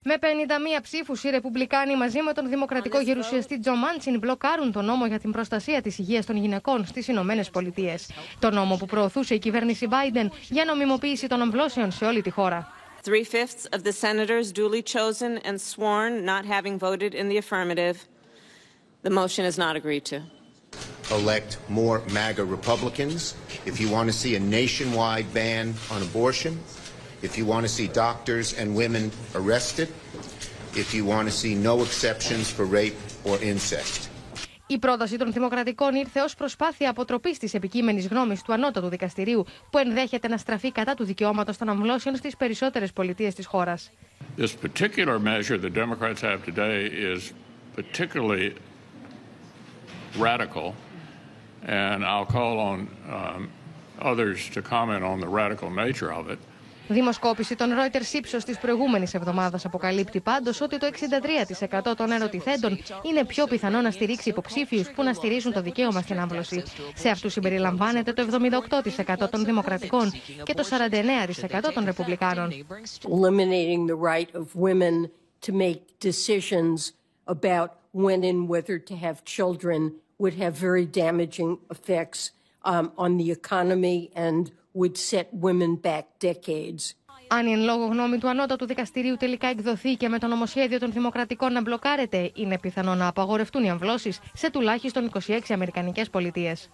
Με 51 ψήφους, οι ρεπουμπλικάνοι μαζί με τον δημοκρατικό γερουσιαστή Τζο Μάντσιν μπλοκάρουν τον νόμο για την προστασία της υγείας των γυναικών στις Ηνωμένες Πολιτείες. Το νόμο που προωθούσε η κυβέρνηση Μπάιντεν για νομιμοποίηση των αμβλώσεων σε όλη τη χώρα. 3/5 of the senators duly chosen and sworn not having voted in the affirmative. The motion is not agreed to. Elect more MAGA Republicans. If you want to see a nationwide ban on abortion, if you want to see doctors and women arrested, if you want to see no exceptions for rape or incest. Η πρόταση των Δημοκρατικών ήρθε ως προσπάθεια αποτροπής της επικείμενης γνώμης του Ανώτατου Δικαστηρίου, που ενδέχεται να στραφεί κατά του δικαιώματος των αμβλώσεων στις περισσότερες πολιτείες της χώρας. This particular measure the Democrats have today is particularly radical, and I'll call on others to comment on the radical nature of it. Δημοσκόπηση των Reuters ύψος της προηγούμενης εβδομάδας αποκαλύπτει πάντως ότι το 63% των ερωτηθέντων είναι πιο πιθανό να στηρίξει υποψήφιους που να στηρίζουν το δικαίωμα στην άμβλωση. Σε αυτούς συμπεριλαμβάνεται το 78% των Δημοκρατικών και το 49% των Ρεπουμπλικάνων. Eliminating the right of women to make decisions about when and whether to have children would have very damaging effects on the economy and would set women back decades. Αν η εν λόγω γνώμη του Ανώτατου Δικαστηρίου τελικά εκδοθεί και με το νομοσχέδιο των Δημοκρατικών να μπλοκάρεται, είναι πιθανό να απαγορευτούν οι αμβλώσεις σε τουλάχιστον 26 αμερικανικές πολιτείες.